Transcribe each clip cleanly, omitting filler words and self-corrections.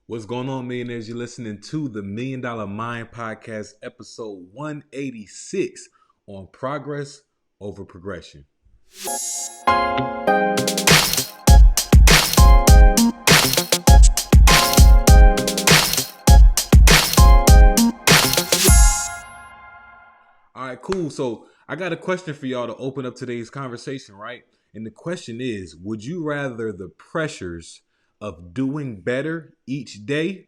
What's going on, millionaires? You're listening to the Million Dollar Mind Podcast, episode 186 on progress over progression. All right, cool. So I got a question for y'all to open up today's conversation, right? And the question is, would you rather the pressures of doing better each day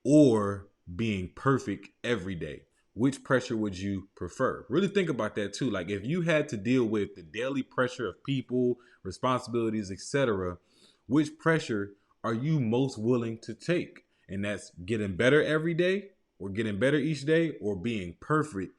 or being perfect every day? Which pressure would you prefer? Really think about that too. Like if you had to deal with the daily pressure of people, responsibilities, etc., which pressure are you most willing to take? And that's getting better every day or getting better each day or being perfect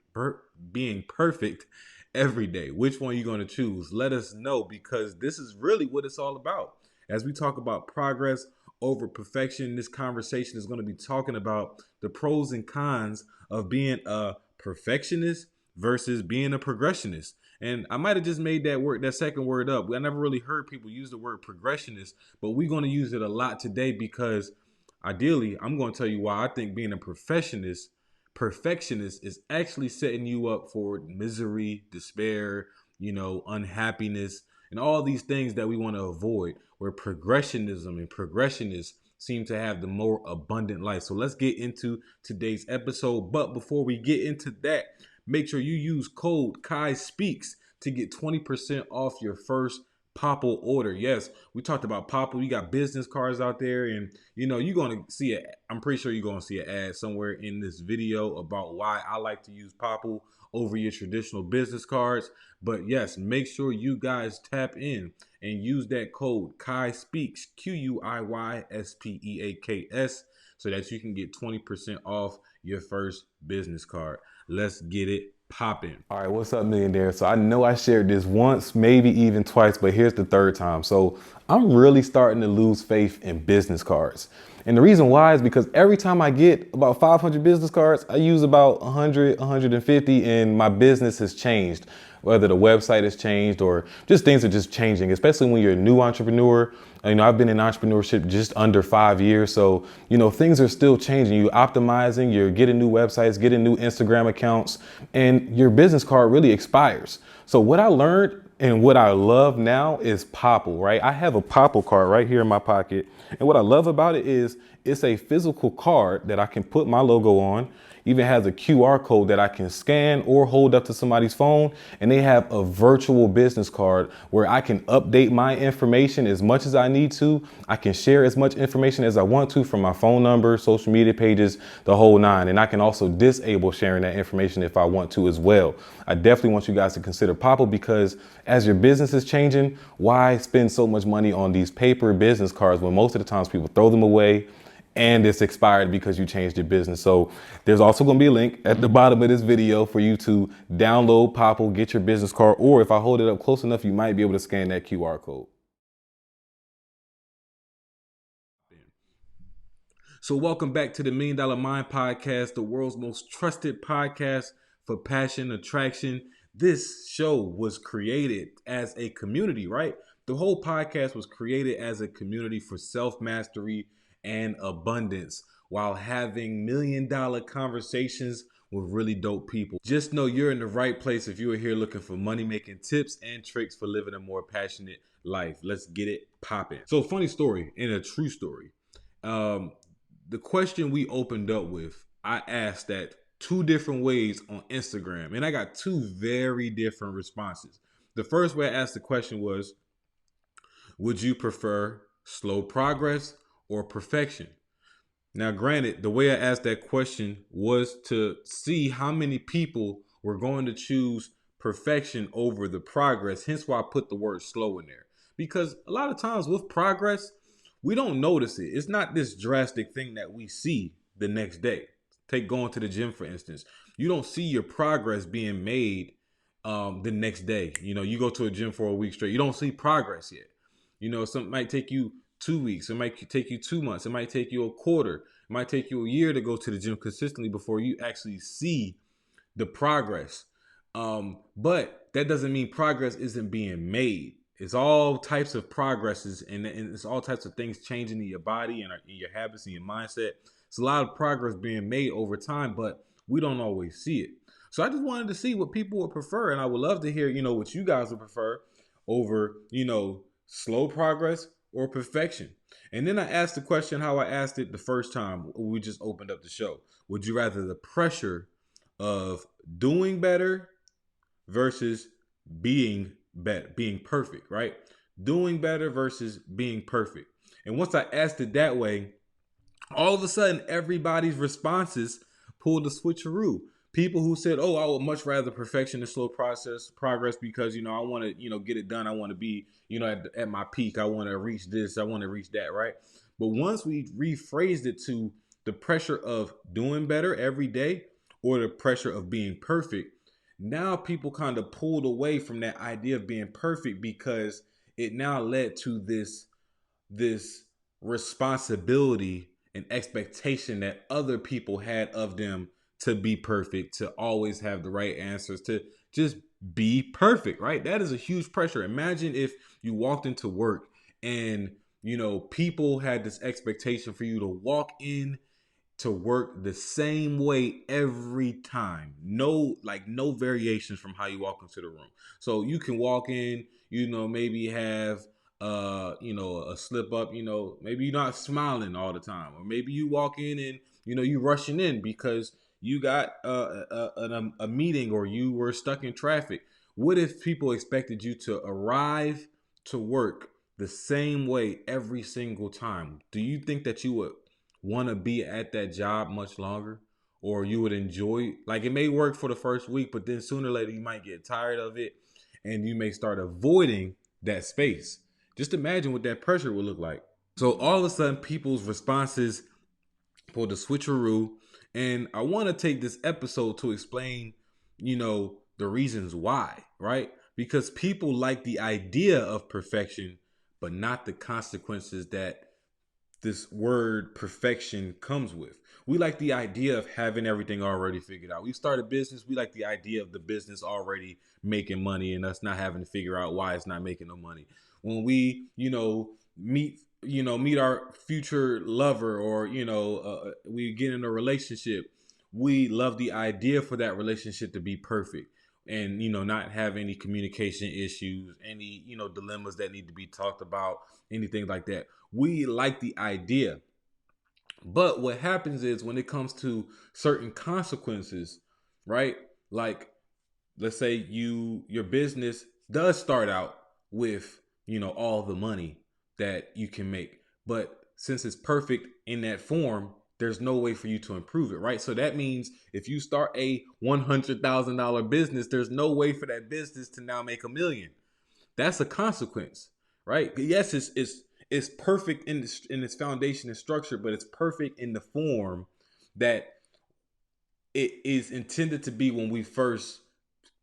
every day. Which one are you going to choose? Let us know, because this is really what it's all about. As we talk about progress over perfection, this conversation is going to be talking about the pros and cons of being a perfectionist versus being a progressionist. And I might have just made that second word up. I never really heard people use the word progressionist, but we're going to use it a lot today because ideally, I'm going to tell you why I think being a perfectionist is actually setting you up for misery, despair, unhappiness, and all these things that we want to avoid, where progressionism and progressionists seem to have the more abundant life. So let's get into today's episode. But before we get into that, make sure you use code Kai Speaks to get 20% off your first Popple order. Yes, we talked about Popple. You got business cards out there, and you're gonna see it. I'm pretty sure you're gonna see an ad somewhere in this video about why I like to use Popple over your traditional business cards. But yes, make sure you guys tap in and use that code Kai Speaks, QUIYSPEAKS, so that you can get 20% off your first business card. Let's get it popping. All right, what's up, millionaire? So I know I shared this once, maybe even twice, but here's the third time. So I'm really starting to lose faith in business cards. And the reason why is because every time I get about 500 business cards, I use about 100, 150, and my business has changed. Whether the website has changed or just things are just changing, especially when you're a new entrepreneur. I've been in entrepreneurship just under 5 years. So, things are still changing. You're optimizing, you're getting new websites, getting new Instagram accounts, and your business card really expires. So what I learned and what I love now is Popple, right? I have a Popple card right here in my pocket. And what I love about it is it's a physical card that I can put my logo on. Even has a QR code that I can scan or hold up to somebody's phone. And they have a virtual business card where I can update my information as much as I need to. I can share as much information as I want to from my phone number, social media pages, the whole nine. And I can also disable sharing that information if I want to as well. I definitely want you guys to consider Popple, because as your business is changing, why spend so much money on these paper business cards when most of the times people throw them away and it's expired because you changed your business? So there's also going to be a link at the bottom of this video for you to download Popple, get your business card, or if I hold it up close enough, you might be able to scan that QR code. So welcome back to the Million Dollar Mind Podcast, the world's most trusted podcast for passion, attraction. This show was created as a community, right? The whole podcast was created as a community for self-mastery and abundance, while having million-dollar conversations with really dope people. Just know you're in the right place if you are here looking for money-making tips and tricks for living a more passionate life. Let's get it popping. So, funny story and a true story. The question we opened up with, I asked that 2 different ways on Instagram, and I got 2 very different responses. The first way I asked the question was, would you prefer slow progress or perfection? Now, granted, the way I asked that question was to see how many people were going to choose perfection over the progress. Hence why I put the word slow in there. Because a lot of times with progress, we don't notice it. It's not this drastic thing that we see the next day. Take going to the gym, for instance. You don't see your progress being made the next day. You go to a gym for a week straight. You don't see progress yet. Something might take you 2 weeks. It might take you 2 months. It might take you a quarter. It might take you a year to go to the gym consistently before you actually see the progress. But that doesn't mean progress isn't being made. it's all types of progresses, and it's all types of things changing in your body and in your habits and your mindset. It's a lot of progress being made over time, but we don't always see it. So I just wanted to see what people would prefer, and I would love to hear, what you guys would prefer over, slow progress or perfection. And then I asked the question how I asked it the first time we just opened up the show. Would you rather the pressure of doing better versus being perfect, right? Doing better versus being perfect. And once I asked it that way, all of a sudden everybody's responses pulled a switcheroo. People who said, "Oh, I would much rather perfection and slow process progress because I want to get it done. I want to be at my peak. I want to reach this. I want to reach that." Right. But once we rephrased it to the pressure of doing better every day or the pressure of being perfect, now people kind of pulled away from that idea of being perfect because it now led to this responsibility and expectation that other people had of them to be perfect, to always have the right answers, to just be perfect, right? That is a huge pressure. Imagine if you walked into work and people had this expectation for you to walk in to work the same way every time. No variations from how you walk into the room. So you can walk in, maybe have a slip up, maybe you're not smiling all the time, or maybe you walk in and you rushing in because you got a meeting or you were stuck in traffic. What if people expected you to arrive to work the same way every single time? Do you think that you would want to be at that job much longer, or you would enjoy, like, it may work for the first week, but then sooner or later you might get tired of it and you may start avoiding that space? Just imagine what that pressure would look like. So all of a sudden people's responses pulled the switcheroo, and I want to take this episode to explain the reasons why, right? Because people like the idea of perfection but not the consequences that this word perfection comes with. We like the idea of having everything already figured out. We start a business, we like the idea of the business already making money and us not having to figure out why it's not making no money. When we, meet our future lover, or we get in a relationship, we love the idea for that relationship to be perfect and not have any communication issues, any dilemmas that need to be talked about, anything like that. We like the idea. But what happens is when it comes to certain consequences, right? Like, let's say your business does start out with all the money that you can make, but since it's perfect in that form, there's no way for you to improve it, right? So that means if you start a $100,000 business, there's no way for that business to now make $1 million. That's a consequence, right? Yes, it's perfect in its foundation and structure, but it's perfect in the form that it is intended to be when we first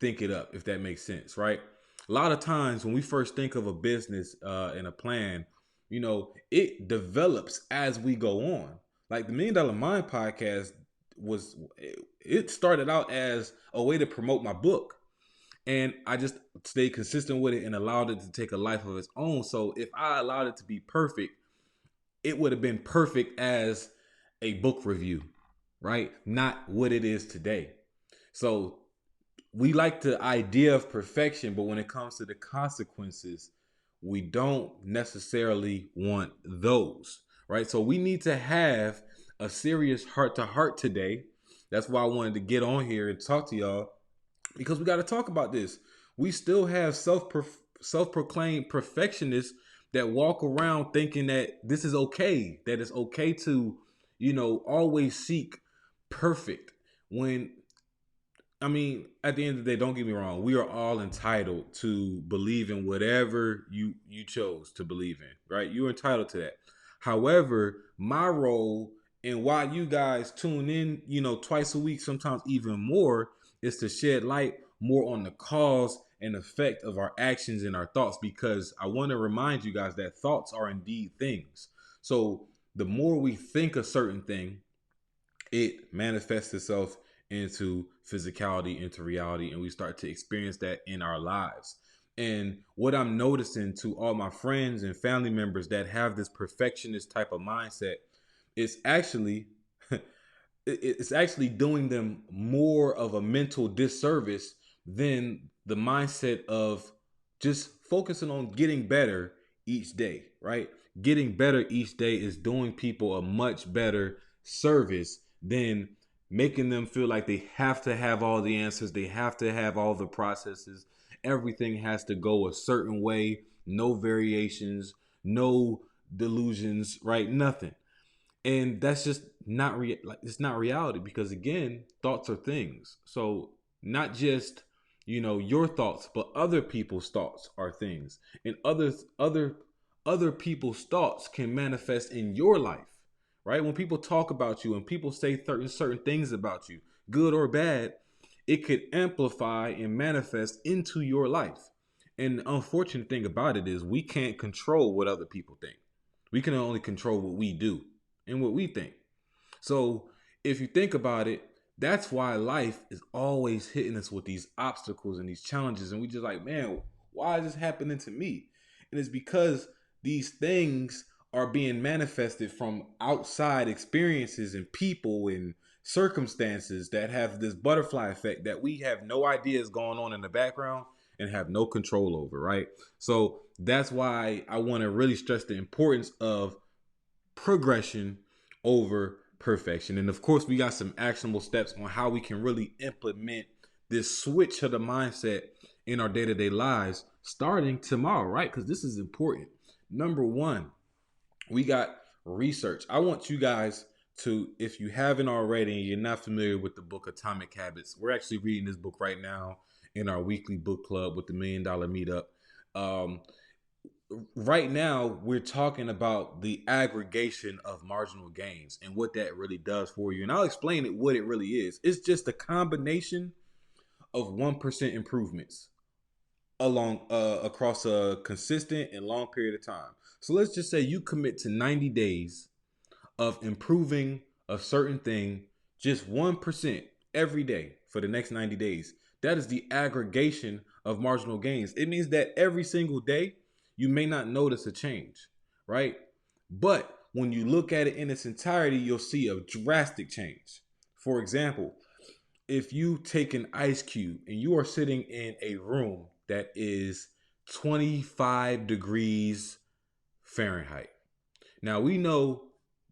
think it up, if that makes sense, right? A lot of times when we first think of a business and a plan, it develops as we go on. Like the $1 Million Mind podcast it started out as a way to promote my book. And I just stayed consistent with it and allowed it to take a life of its own. So if I allowed it to be perfect, it would have been perfect as a book review, right? Not what it is today. So we like the idea of perfection, but when it comes to the consequences, we don't necessarily want those, right? So we need to have a serious heart to heart today. That's why I wanted to get on here and talk to y'all, because we got to talk about this. We still have self-proclaimed perfectionists that walk around thinking that this is okay, that it's okay to, always seek perfect. When, I mean, at the end of the day, don't get me wrong, we are all entitled to believe in whatever you chose to believe in, right? You're entitled to that. However, my role and why you guys tune in, twice a week, sometimes even more, is to shed light more on the cause and effect of our actions and our thoughts, because I want to remind you guys that thoughts are indeed things. So the more we think a certain thing, it manifests itself into physicality, into reality, and we start to experience that in our lives. And what I'm noticing to all my friends and family members that have this perfectionist type of mindset, it's actually it's actually doing them more of a mental disservice than the mindset of just focusing on getting better each day, right? Getting better each day is doing people a much better service than making them feel like they have to have all the answers, they have to have all the processes, everything has to go a certain way, no variations, no delusions, right? Nothing. And that's just not like it's not reality, because again, thoughts are things. So not just, your thoughts, but other people's thoughts are things, and other people's thoughts can manifest in your life, right? When people talk about you and people say certain things about you, good or bad, it could amplify and manifest into your life. And the unfortunate thing about it is we can't control what other people think. We can only control what we do and what we think. So if you think about it, that's why life is always hitting us with these obstacles and these challenges. And we just like, man, why is this happening to me? And it's because these things are being manifested from outside experiences and people and circumstances that have this butterfly effect that we have no idea is going on in the background and have no control over, right? So that's why I want to really stress the importance of progression over perfection. And of course, we got some actionable steps on how we can really implement this switch of the mindset in our day-to-day lives starting tomorrow, right? Because this is important. Number one, we got research. I want you guys to, if you haven't already and you're not familiar with the book Atomic Habits, we're actually reading this book right now in our weekly book club with the $1 Million Meetup. Right now we're talking about the aggregation of marginal gains and what that really does for you, and I'll explain it. What it really is, it's just a combination of 1% improvements along across a consistent and long period of time. So let's just say you commit to 90 days of improving a certain thing, just 1% every day for the next 90 days. That is the aggregation of marginal gains. It means that every single day you may not notice a change, right? But when you look at it in its entirety, you'll see a drastic change. For example, if you take an ice cube and you are sitting in a room that is 25 degrees Fahrenheit. Now we know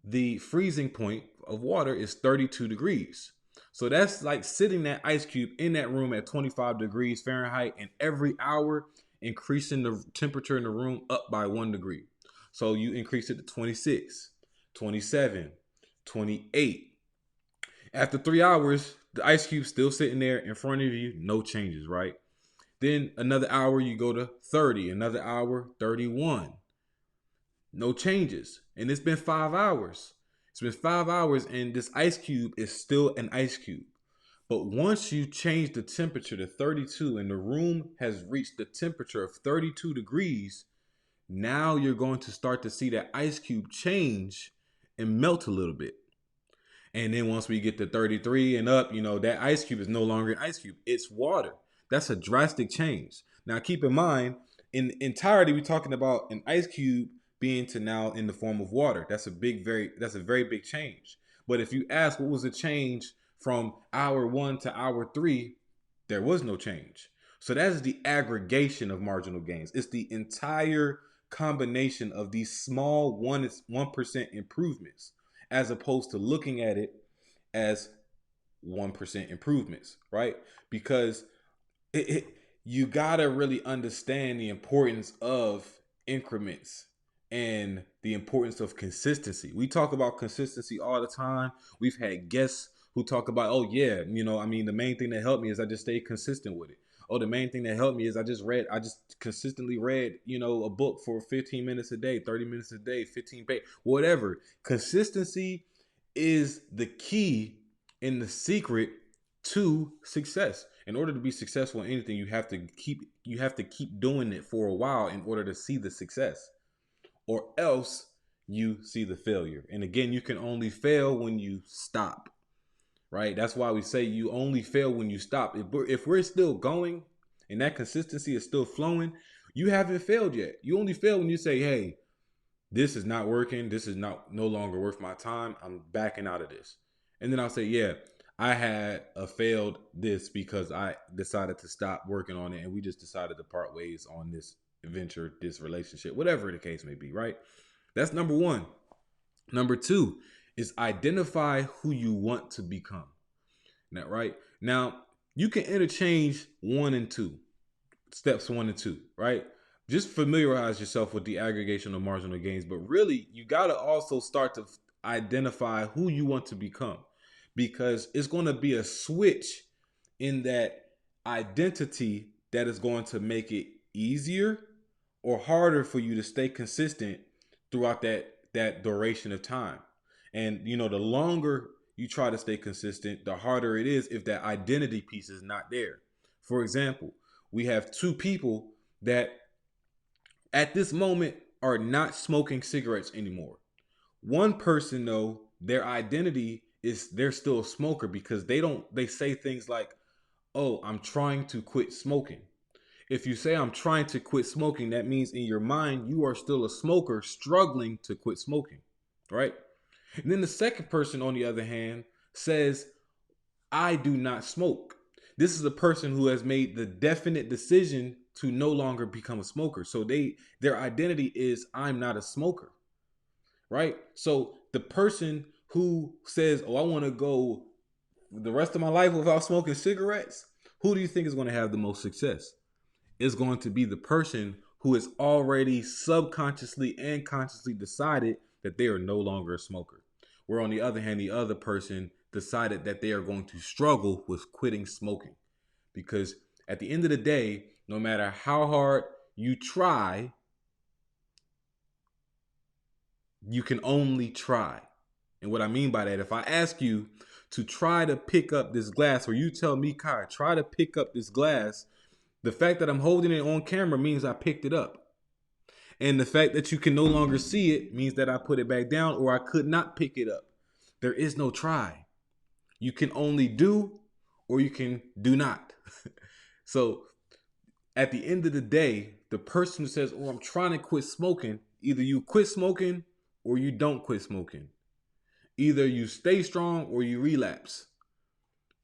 the freezing point of water is 32 degrees. So that's like sitting that ice cube in that room at 25 degrees Fahrenheit, and every hour increasing the temperature in the room up by 1 degree. So you increase it to 26, 27, 28. After 3 hours, the ice cube's still sitting there in front of you, no changes, right? Then another hour, you go to 30, another hour, 31. No changes. And it's been 5 hours. It's been 5 hours, and this ice cube is still an ice cube. But once you change the temperature to 32 and the room has reached the temperature of 32 degrees, now you're going to start to see that ice cube change and melt a little bit. And then once we get to 33 and up, that ice cube is no longer an ice cube. It's water. That's a drastic change. Now, keep in mind, in entirety, we're talking about an ice cube being to now in the form of water. That's a very big change. But if you ask what was the change from hour 1 to hour 3, there was no change. So that is the aggregation of marginal gains. It's the entire combination of these small 1% improvements, as opposed to looking at it as 1% improvements, right? Because you gotta really understand the importance of increments and the importance of consistency. We talk about consistency all the time. We've had guests who talk about, oh yeah, the main thing that helped me is I just stayed consistent with it. Oh, the main thing that helped me is I just consistently read, a book for 15 minutes a day, 30 minutes a day, 15 pages, whatever. Consistency is the key and the secret to success. In order to be successful in anything, you have to keep doing it for a while in order to see the success, or else you see the failure. And again, you can only fail when you stop, right? That's why we say you only fail when you stop. If we're still going and that consistency is still flowing, you haven't failed yet. You only fail when you say, hey, this is not working. This is no longer worth my time. I'm backing out of this. And then I'll say, yeah, I had a failed this because I decided to stop working on it and we just decided to part ways on this venture, this relationship, whatever the case may be, right? That's number one. Number two is identify who you want to become. Now, right? Now, you can interchange steps one and two, right? Just familiarize yourself with the aggregation of marginal gains, but really you got to also start to identify who you want to become, because it's going to be a switch in that identity that is going to make it easier or harder for you to stay consistent throughout that duration of time. And the longer you try to stay consistent, the harder it is if that identity piece is not there. For example, we have two people that at this moment are not smoking cigarettes anymore. One person, though, their identity is they're still a smoker because they say things like, oh, I'm trying to quit smoking. If you say I'm trying to quit smoking, that means in your mind you are still a smoker struggling to quit smoking, right? And then the second person, on the other hand, says, I do not smoke. This is a person who has made the definite decision to no longer become a smoker. So their identity is, I'm not a smoker, right? So the person who says, oh, I want to go the rest of my life without smoking cigarettes, who do you think is going to have the most success? It's going to be the person who has already subconsciously and consciously decided that they are no longer a smoker. Where on the other hand, the other person decided that they are going to struggle with quitting smoking. Because at the end of the day, no matter how hard you try, you can only try. And what I mean by that, if I ask you to try to pick up this glass, or you tell me, Kai, try to pick up this glass, the fact that I'm holding it on camera means I picked it up. And the fact that you can no longer see it means that I put it back down or I could not pick it up. There is no try. You can only do or you can do not. So at the end of the day, the person who says, oh, I'm trying to quit smoking, either you quit smoking or you don't quit smoking. Either you stay strong or you relapse.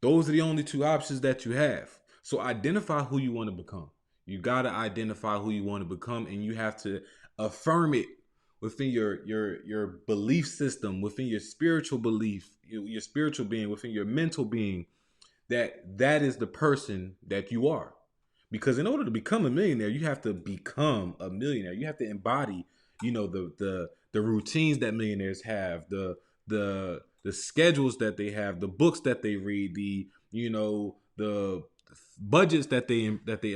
Those are the only two options that you have. So identify who you want to become. You got to identify who you want to become, and you have to affirm it within your belief system, within your spiritual belief, your spiritual being, within your mental being, that is the person that you are. Because in order to become a millionaire, you have to become a millionaire. You have to embody, the routines that millionaires have, the schedules that they have, the books that they read, the budgets that they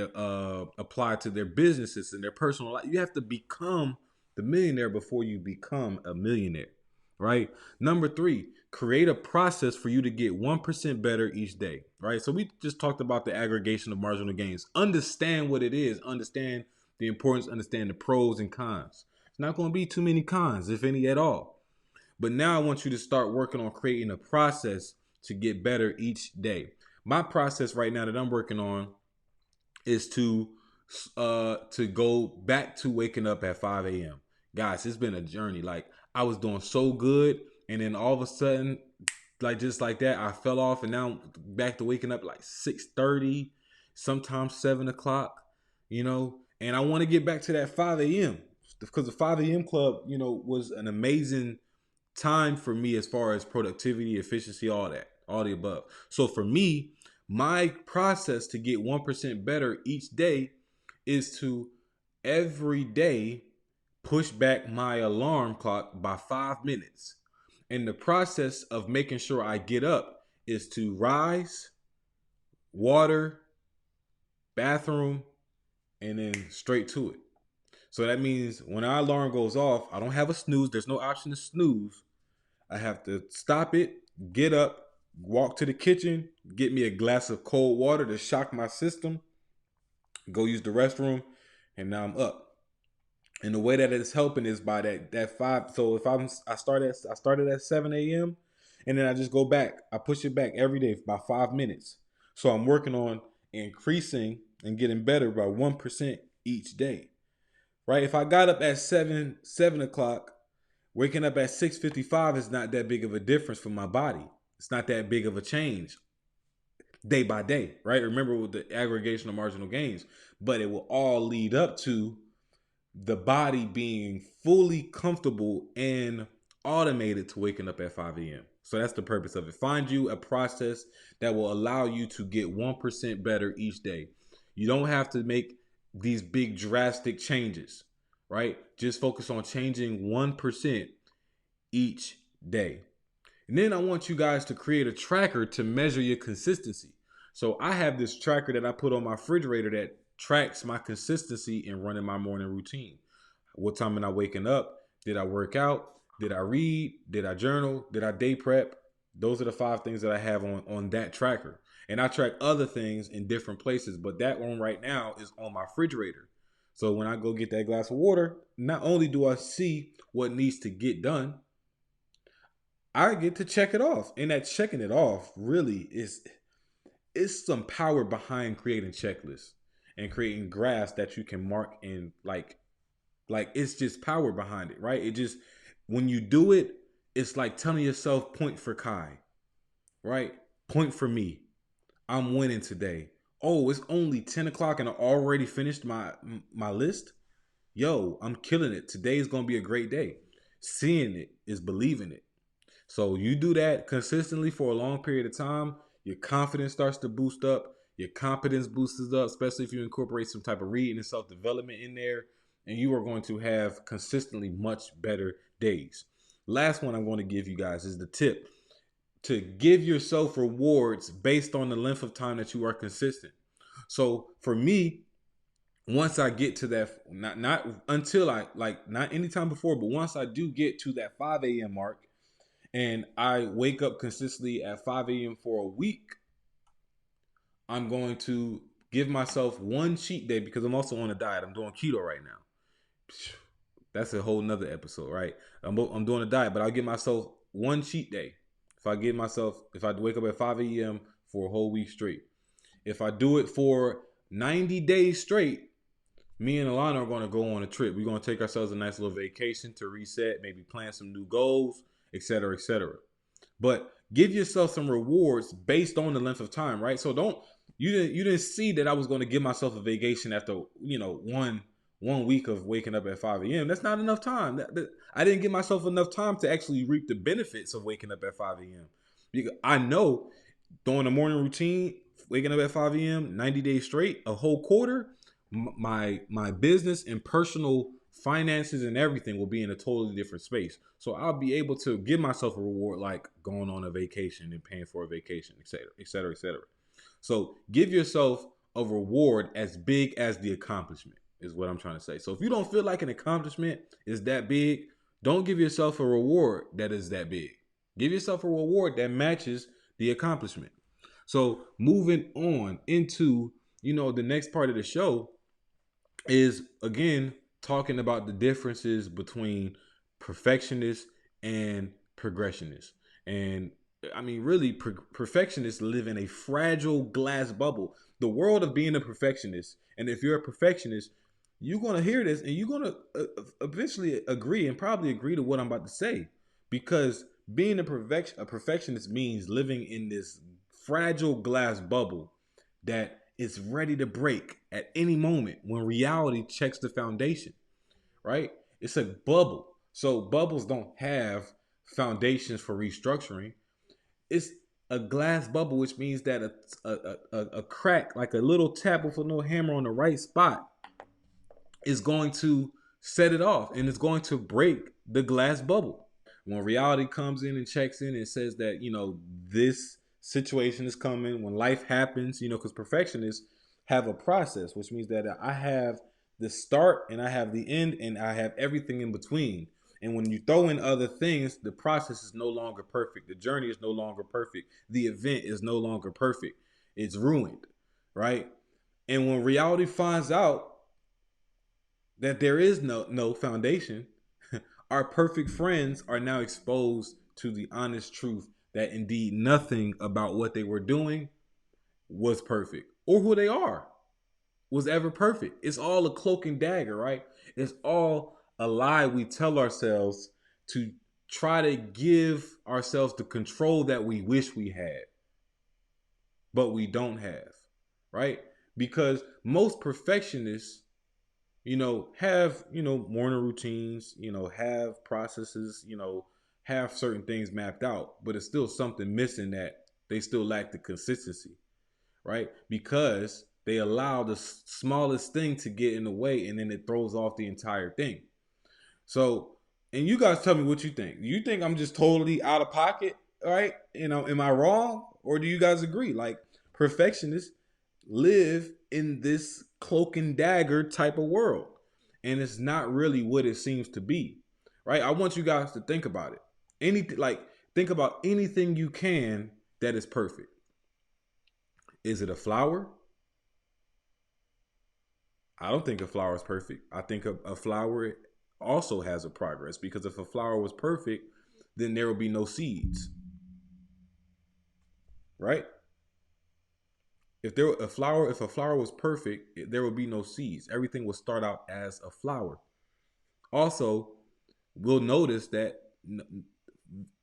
apply to their businesses and their personal life. You have to become the millionaire before you become a millionaire, right? Number three, create a process for you to get 1% better each day, right? So we just talked about the aggregation of marginal gains. Understand what it is. Understand the importance. Understand the pros and cons. It's not going to be too many cons, if any at all. But now I want you to start working on creating a process to get better each day. My process right now that I'm working on is to go back to waking up at 5 a.m. Guys, it's been a journey. Like, I was doing so good, and then all of a sudden, like just like that, I fell off, and now I'm back to waking up like 6:30, sometimes 7 o'clock, and I want to get back to that 5 a.m. because the 5 a.m. club, was an amazing time for me as far as productivity, efficiency, all the above. So for me, my process to get 1% better each day is to every day push back my alarm clock by 5 minutes. And the process of making sure I get up is to rise, water, bathroom, and then straight to it. So that means when our alarm goes off, I don't have a snooze. There's no option to snooze. I have to stop it, get up, walk to the kitchen, get me a glass of cold water to shock my system, go use the restroom, and now I'm up. And the way that it's helping is by that 5. So if I started at 7 a.m. and then I just go back. I push it back every day by 5 minutes. So I'm working on increasing and getting better by 1% each day. Right? If I got up at 7 o'clock, waking up at 6:55 is not that big of a difference for my body. It's not that big of a change day by day, right? Remember with the aggregation of marginal gains, but it will all lead up to the body being fully comfortable and automated to waking up at 5 a.m. So that's the purpose of it. Find you a process that will allow you to get 1% better each day. You don't have to make these big drastic changes, right? Just focus on changing 1% each day. And then I want you guys to create a tracker to measure your consistency. So I have this tracker that I put on my refrigerator that tracks my consistency in running my morning routine. What time am I waking up? Did I work out? Did I read? Did I journal? Did I day prep? Those are the 5 things that I have on that tracker. And I track other things in different places, but that one right now is on my refrigerator. So when I go get that glass of water, not only do I see what needs to get done, I get to check it off. And that checking it off really is some power behind creating checklists and creating graphs that you can mark in like it's just power behind it, right? It just when you do it, it's like telling yourself point for Kai, right? Point for me. I'm winning today. Oh, it's only 10 o'clock and I already finished my list. Yo, I'm killing it. Today is gonna be a great day. Seeing it is believing it. So you do that consistently for a long period of time, your confidence starts to boost up, your competence boosts up, especially if you incorporate some type of reading and self-development in there, and you are going to have consistently much better days. Last one I'm going to give you guys is the tip to give yourself rewards based on the length of time that you are consistent. So for me, once I get to that, not until I like not anytime before, but once I do get to that 5 a.m. mark, and I wake up consistently at 5 a.m. for a week, I'm going to give myself one cheat day because I'm also on a diet. I'm doing keto right now. That's a whole nother episode, right? I'm doing a diet, but I'll give myself one cheat day. If I wake up at 5 a.m. for a whole week straight. If I do it for 90 days straight, me and Alana are going to go on a trip. We're going to take ourselves a nice little vacation to reset, maybe plan some new goals, etc., etc. But give yourself some rewards based on the length of time, right? So you didn't see that I was going to give myself a vacation after one week of waking up at 5 a.m. That's not enough time. I didn't give myself enough time to actually reap the benefits of waking up at 5 a.m. Because I know during the morning routine, waking up at 5 a.m., 90 days straight, a whole quarter, my business and personal finances and everything will be in a totally different space. So I'll be able to give myself a reward like going on a vacation and paying for a vacation, et cetera, et cetera, et cetera. So give yourself a reward as big as the accomplishment is what I'm trying to say. So if you don't feel like an accomplishment is that big, don't give yourself a reward that is that big. Give yourself a reward that matches the accomplishment. So moving on into, the next part of the show is again talking about the differences between perfectionists and progressionists. And I mean, really, perfectionists live in a fragile glass bubble. The world of being a perfectionist, and if you're a perfectionist, you're going to hear this and you're going to eventually agree and probably agree to what I'm about to say. Because being a perfectionist means living in this fragile glass bubble that is ready to break at any moment when reality checks the foundation, right? It's a bubble. So bubbles don't have foundations for restructuring. It's a glass bubble, which means that a crack, like a little tap with a little hammer on the right spot, is going to set it off and it's going to break the glass bubble. When reality comes in and checks in and says that, this situation is coming, when life happens, because perfectionists have a process, which means that I have the start and I have the end and I have everything in between. And when you throw in other things, the process is no longer perfect. The journey is no longer perfect. The event is no longer perfect. It's ruined, right? And when reality finds out that there is no foundation, our perfect friends are now exposed to the honest truth that indeed nothing about what they were doing was perfect or who they are. was ever perfect. It's all a cloak and dagger, right? It's all a lie we tell ourselves to try to give ourselves the control that we wish we had, but we don't have, right? Because most perfectionists, have, morning routines, have processes, have certain things mapped out, but it's still something missing that they still lack the consistency, right? Because they allow the smallest thing to get in the way and then it throws off the entire thing. So, and you guys tell me what you think. Do you think I'm just totally out of pocket, right? Am I wrong? Or do you guys agree? Like, perfectionists live in this cloak and dagger type of world. And it's not really what it seems to be, right? I want you guys to think about it. Anything, like, think about anything you can that is perfect. Is it a flower? I don't think a flower is perfect. I think a flower also has a progress, because if a flower was perfect, then there would be no seeds, right? If a flower was perfect, there would be no seeds. Everything would start out as a flower. Also, we'll notice that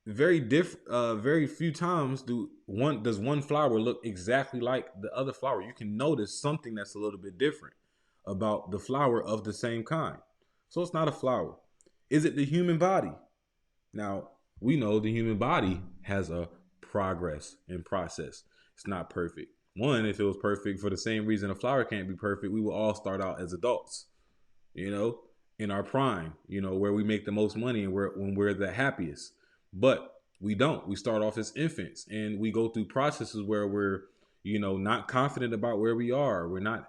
very few times does one flower look exactly like the other flower. You can notice something that's a little bit different about the flower of the same kind. So it's not a flower. Is it the human body? Now, we know the human body has a progress and process. It's not perfect. One, if it was perfect for the same reason a flower can't be perfect, we will all start out as adults, you know, in our prime, where we make the most money and when we're the happiest. But we don't. We start off as infants and we go through processes where we're, not confident about where we are. We're not,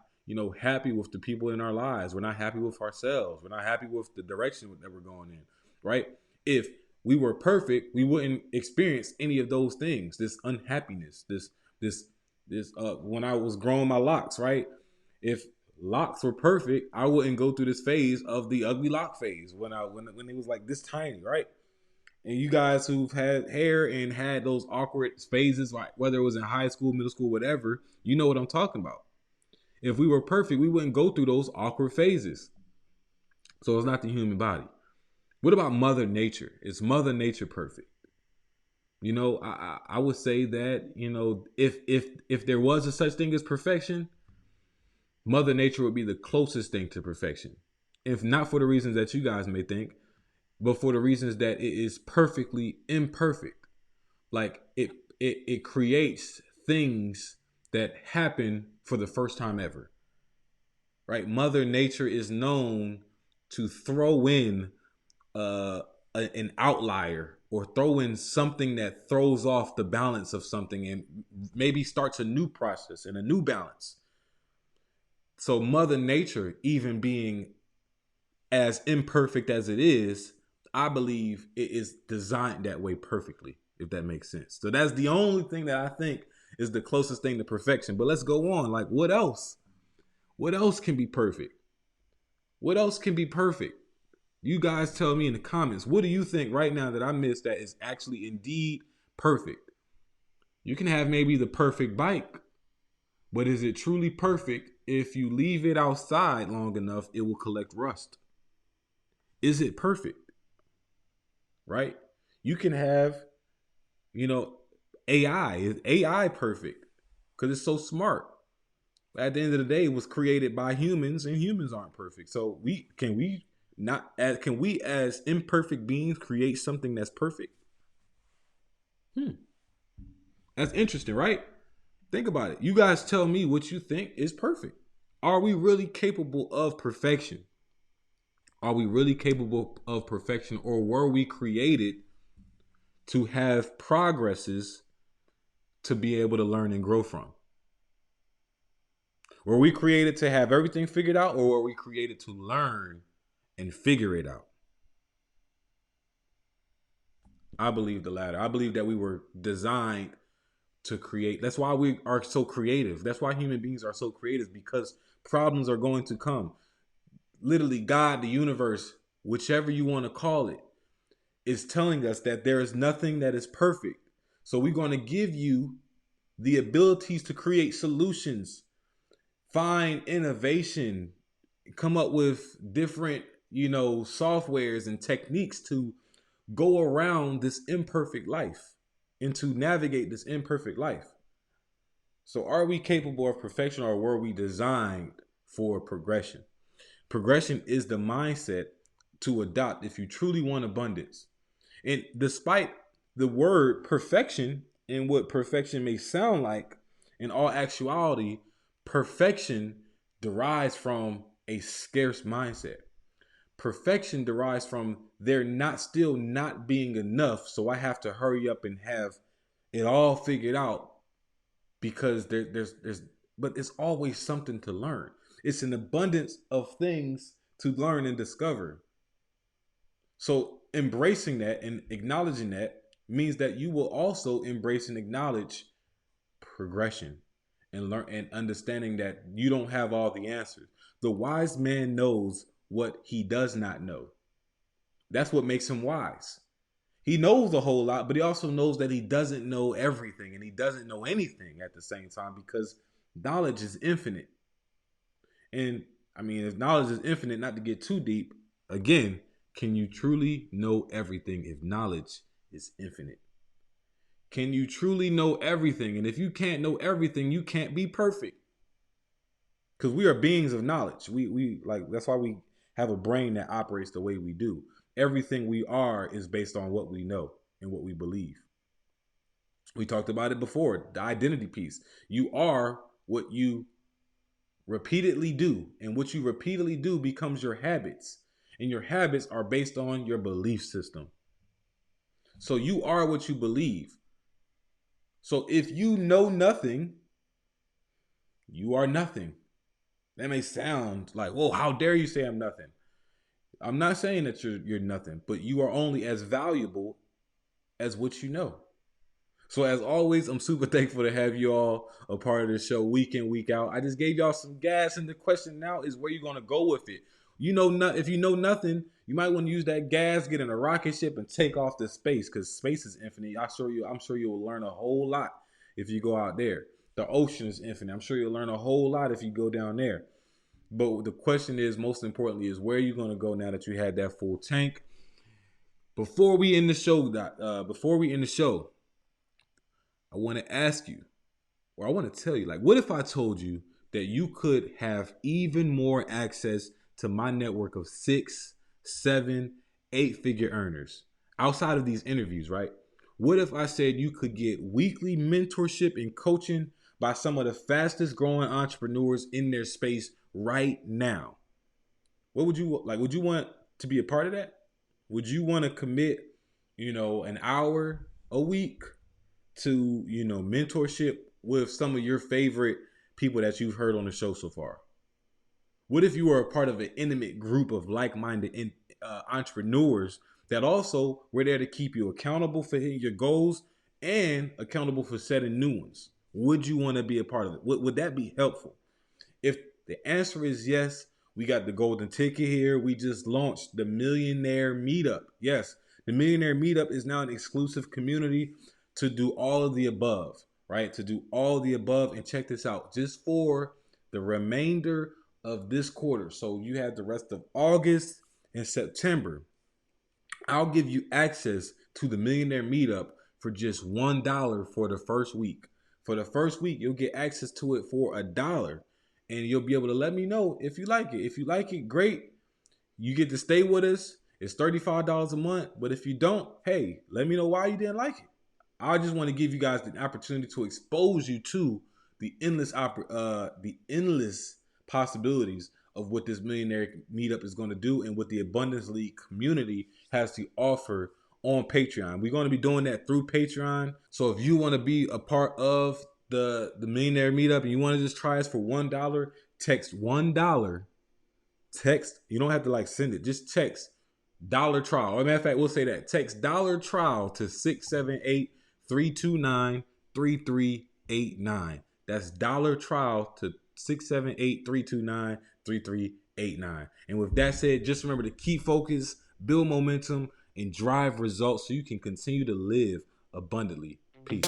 happy with the people in our lives. We're not happy with ourselves. We're not happy with the direction that we're going in, right? If we were perfect, we wouldn't experience any of those things. This unhappiness, this when I was growing my locks, right? If locks were perfect, I wouldn't go through this phase of the ugly lock phase when it was like this tiny, right? And you guys who've had hair and had those awkward phases, like whether it was in high school, middle school, whatever, you know what I'm talking about. If we were perfect, we wouldn't go through those awkward phases. So it's not the human body. What about Mother Nature? Is Mother Nature perfect? I would say that, if there was a such thing as perfection, Mother Nature would be the closest thing to perfection. If not for the reasons that you guys may think, but for the reasons that it is perfectly imperfect. Like it creates things that happen for the first time ever. Right? Mother Nature is known to throw in an outlier or throw in something that throws off the balance of something and maybe starts a new process and a new balance. So Mother Nature, even being as imperfect as it is, I believe it is designed that way perfectly, if that makes sense. So that's the only thing that I think is the closest thing to perfection. But let's go on. Like, what else? What else can be perfect? What else can be perfect? You guys tell me in the comments. What do you think right now that I missed that is actually indeed perfect? You can have maybe the perfect bike, but is it truly perfect? If you leave it outside long enough, it will collect rust. Is it perfect? Right? You can have, AI. Is AI perfect? Because it's so smart. At the end of the day, it was created by humans, and humans aren't perfect. So can we as imperfect beings create something that's perfect? That's interesting, right? Think about it. You guys tell me what you think is perfect. Are we really capable of perfection? Are we really capable of perfection, or were we created to have progresses to be able to learn and grow from? Were we created to have everything figured out, or were we created to learn and figure it out? I believe the latter. I believe that we were designed to create. That's why we are so creative. That's why human beings are so creative, because problems are going to come. Literally, God, the universe, whichever you want to call it, is telling us that there is nothing that is perfect. So we're going to give you the abilities to create solutions find innovation, come up with different, softwares and techniques to go around this imperfect life and to navigate this imperfect life. So are we capable of perfection, or were we designed for progression? Progression is the mindset to adopt if you truly want abundance. And despite the word perfection and what perfection may sound like, in all actuality, perfection derives from a scarce mindset. Perfection derives from there not being enough, so I have to hurry up and have it all figured out, because there's but it's always something to learn. It's an abundance of things to learn and discover. So embracing that and acknowledging that means that you will also embrace and acknowledge progression and learn and understanding that you don't have all the answers. The wise man knows what he does not know. That's what makes him wise. He knows a whole lot, but he also knows that he doesn't know everything, and he doesn't know anything at the same time, because knowledge is infinite. And I mean, if knowledge is infinite, not to get too deep, again, can you truly know everything if knowledge is infinite? Can you truly know everything? And if you can't know everything, you can't be perfect. Because we are beings of knowledge. We like, that's why we have a brain that operates the way we do. Everything we are is based on what we know and what we believe. We talked about it before, the identity piece. You are what you repeatedly do, and what you repeatedly do becomes your habits, and your habits are based on your belief system. So you are what you believe. So if you know nothing, you are nothing. That may sound like, whoa, how dare you say I'm nothing? I'm not saying that you're nothing, but you are only as valuable as what you know. So as always, I'm super thankful to have you all a part of the show week in, week out. I just gave y'all some gas, and the question now is where you're gonna go with it. If you know nothing, you might want to use that gas, get in a rocket ship, and take off to space, because space is infinite. I'm sure you will learn a whole lot if you go out there. The ocean is infinite. I'm sure you'll learn a whole lot if you go down there. But the question is, most importantly, is where are you gonna go now that you had that full tank? Before we end the show, I want to ask you, or I want to tell you, like, what if I told you that you could have even more access to my network of 6, 7, 8-figure earners outside of these interviews, right? What if I said you could get weekly mentorship and coaching by some of the fastest growing entrepreneurs in their space right now? What would you like? Would you want to be a part of that? Would you want to commit, an hour a week to, mentorship with some of your favorite people that you've heard on the show so far? What if you were a part of an intimate group of like-minded entrepreneurs that also were there to keep you accountable for hitting your goals and accountable for setting new ones? Would you want to be a part of it? Would that be helpful? If the answer is yes, we got the golden ticket here. We just launched the Millionaire Meetup. Yes, the Millionaire Meetup is now an exclusive community to do all of the above, right? To do all of the above. And check this out, just for the remainder of this quarter. So you have the rest of August and September. I'll give you access to the Millionaire Meetup for just $1 for the first week. For the first week, you'll get access to it for $1. And you'll be able to let me know if you like it. If you like it, great. You get to stay with us. It's $35 a month. But if you don't, hey, let me know why you didn't like it. I just want to give you guys the opportunity to expose you to the endless possibilities of what this Millionaire Meetup is going to do and what the Abundance League community has to offer on Patreon. We're going to be doing that through Patreon. So if you want to be a part of the Millionaire Meetup and you want to just try us for $1, text $1. You don't have to send it. Just text dollar trial. Or matter of fact, we'll say that. Text dollar trial to 678-329-3389. That's dollar trial to 678-329-3389. And with that said, just remember to keep focused, build momentum, and drive results so you can continue to live abundantly. Peace.